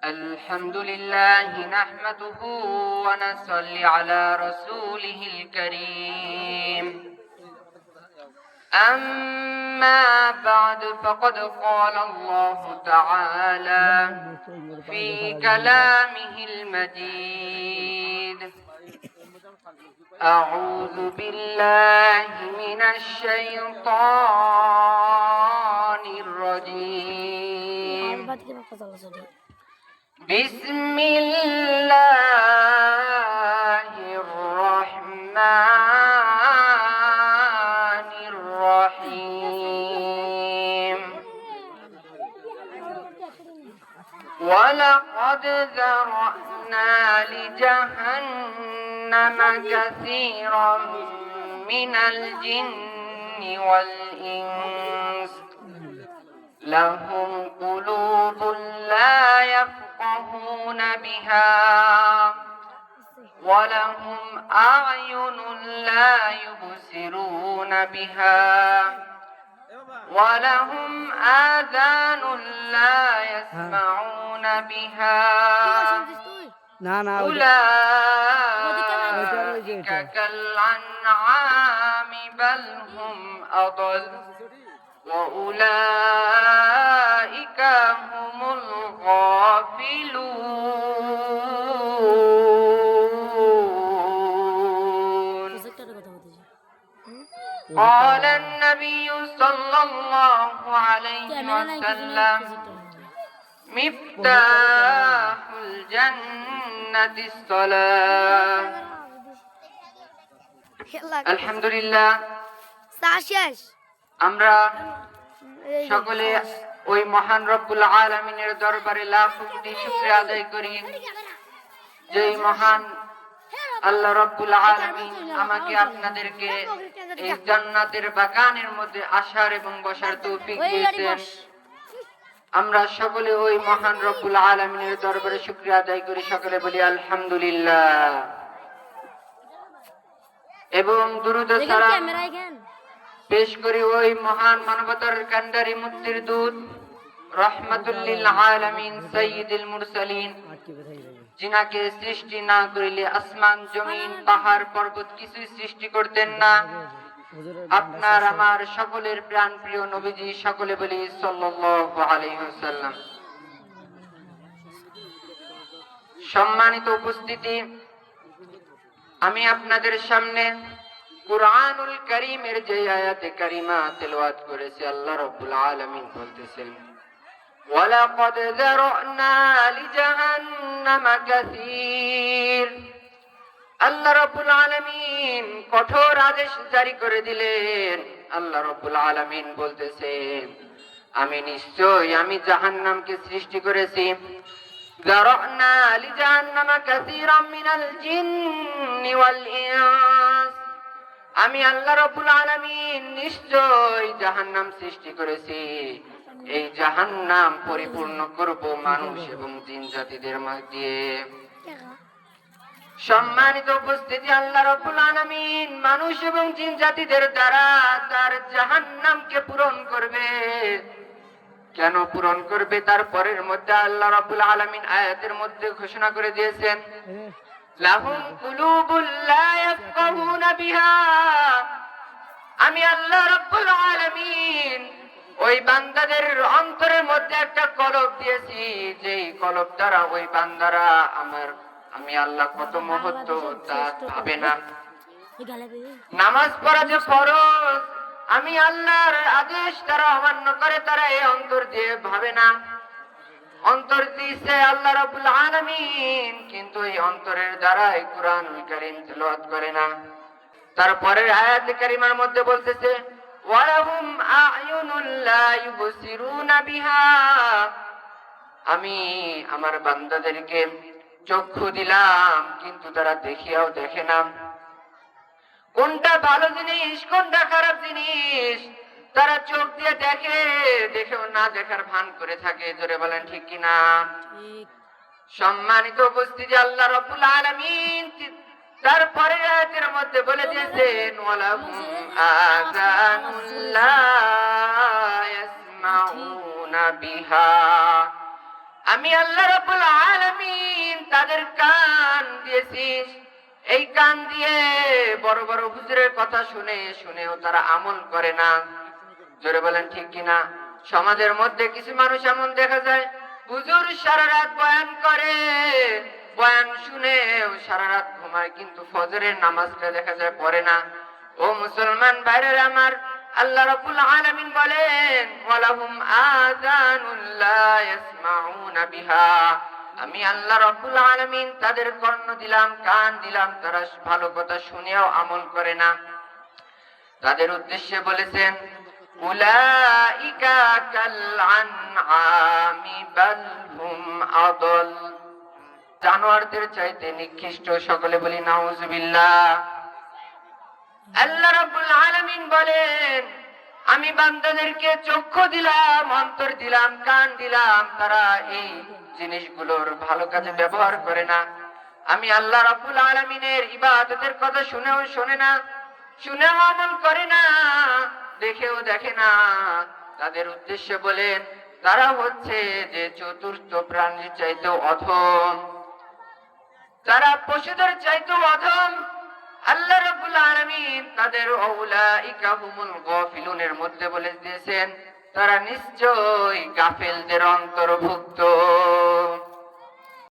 الحمد لله نحمده ونصلي على رسوله الكريم. أما بعد فقد قال الله تعالى في كلامه المجيد: أعوذ بالله من الشيطان الرجيم. بسم الله الرحمن الرحيم. ولقد ذرأنا لجهنم كثيرا من الجن والإنس لهم قلوب لا يفقهون بها ولهم أعين لا يبصرون بها ولهم آذان لا يسمعون بها أولئك كالأنعام بل هم أضل وأولئك هم الغافلون. قال النبي صلى الله عليه وسلم: مفتاح الجنة الصلاة. الحمد لله আমরা সকলে ওই মহান রব্বুল আলামিনের দরবারে লাখ কোটি শুকরিয়া আদায় করি যে মহান আল্লাহ রব্বুল আলামিন আমাকে আপনাদেরকে এই জান্নাতের বাগানের মধ্যে আসার এবং বসার তৌফিক দিয়েছেন। আমরা সকলে ওই মহান রব্বুল আলামিনের দরবারে শুকরিয়া আদায় করি, সকলে বলি আলহামদুলিল্লাহ এবং দুরূদ ও সালাম পেশ করি ওই মহান মানবতার কান্ডারি মুক্তির দূত রাহমাতুল লিল আলামিন সাইয়্যিদুল মুরসালিন, যিনাকে সৃষ্টি না করিলে আসমান জমিন পাহাড় পর্বত কিছুই সৃষ্টি করতেন না। আপনার আমার সকলের প্রাণ প্রিয় নবীজি, সকলে বলি সাল্লাল্লাহু আলাইহি ওয়াসাল্লাম। সম্মানিত উপস্থিতি, আমি আপনাদের সামনে কুরআনুল কারীমের যে আয়াতে কারিমা তেলাওয়াত করেছি, আল্লাহ রাব্বুল আলামিন বলতেছেন: ওয়ালাকাদ যারানা লিজাহান্নামা কাসীর। আল্লাহ রাব্বুল আলামিন কঠোর আদেশ জারি করে দিলেন। আল্লাহ রাব্বুল আলামিন বলতেছেন, আমি জাহান্নামকে সৃষ্টি করেছি। যারানা লিজাহান্নামা কাসীরাম মিনাল জিন্নি ওয়াল ইনস। আমি আল্লাহ রাব্বুল আলামিন নিশ্চয় জাহান্নাম সৃষ্টি করেছি। এই জাহান্নাম পরিপূর্ণ করব মানুষ এবং জিন জাতিদের মধ্যে। সম্মানিত উপস্থিতি, আল্লাহ রাব্বুল আলামিন মানুষ এবং জিন জাতিদের দ্বারা তার জাহান্নামকে পূরণ করবে। কেন পূরণ করবে? তার পরের মধ্যে আল্লাহ রাব্বুল আলামিন আয়াতের মধ্যে ঘোষণা করে দিয়েছেন: লাহুম কুলুবুল লা ইয়াফকাহুনা বিহা। আমি আল্লাহ রাব্বুল আলামিন ওই বান্দাদের অন্তরের মধ্যে একটা কলব দিয়েছি, যেই কলব দ্বারা ওই বান্দারা আমি আল্লাহ কত মহত্ব তা ভাবে না। নামাজ পড়া যে ফরজ, আমি আল্লাহর আদেশ তারা অমান্য করে, তারা এই অন্তর দিয়ে ভাবে না। অন্তর দিয়েছে আল্লাহ রাব্বুল আলামিন, কিন্তু এই অন্তরের দ্বারা এই কুরআনুল কারীম তেলাওয়াত করে না। তারপরে আয়াতে কারিমার মধ্যে বলতেছে: ওয়ালাহুম আ'য়ুনুল লা ইউবসিরুনা বিহা। আমি আমার বান্দাদেরকে চক্ষু দিলাম, কিন্তু তারা দেখিয়াও দেখে না। কোনটা ভালো জিনিস কোনটা খারাপ জিনিস তারা চোখ দিয়ে দেখে, দেখেও না দেখার ভান করে থাকে। জোরে বলেন ঠিক কিনা? সম্মানিত উপস্থিতি, আল্লাহ রাব্বুল আলামিন তারপরে আয়াতের মধ্যে বলে দিয়েছেন: ওয়ালাহুম আযানুল লা ইয়াসমাউনা বিহা। আমি আল্লাহ রাব্বুল আলামিন তাদের কান দিয়েছি, এই কান দিয়ে বড় বড় হুজুরের কথা শুনে শুনেও তারা আমল করে না। জোরে বলেন ঠিক কিনা? সমাজের মধ্যে কিছু মানুষ এমন দেখা যায়, হুজুর সারা রাত বয়ান করে, বয়ান শুনেও সারা রাত ঘুমায়, কিন্তু ফজরের নামাজটা দেখা যায় পড়ে না। ও মুসলমান ভাইরা আমার, আল্লাহ রাব্বুল আলামিন বলেন, ওয়ালাহুম আযানুন লা ইয়াসমাউনা বিহা। আমি আল্লাহ রাব্বুল আলামিন তাদের কর্ণ দিলাম, কান দিলাম, তারা ভালো কথা শুনেও আমল করে না। তাদের উদ্দেশ্যে বলেছেন, উলাইকা কাল আনআমি বাল হুম আদল। জানোয়ারদের চাইতে নিকৃষ্ট। সকলে বলি নাউজুবিল্লাহ। আল্লাহ রাব্বুল আলামিন বলেন, আমি বান্দাদেরকে চক্ষু দিলাম, অন্তর দিলাম, কান দিলাম, তারা এই জিনিসগুলোর ভালো কাজে ব্যবহার করে না। আমি আল্লাহ রাব্বুল আলামিনের ইবাদতের কথা শুনেও শোনে না, শুনেও আমল করে না, দেখেও দেখে না। তাদের উদ্দেশ্যে বলেন, তারা হচ্ছে যে চতুর্থ প্রাণীর চাইতেও অধম, তারা পশুদের চাইতেও অধম। আল্লাহ রাব্বুল আলামিন তাদের উলাইকা হুমুল গাফিলুনের মধ্যে বলে দিয়েছেন, তারা নিশ্চয়ই গাফেলদের অন্তর্ভুক্ত।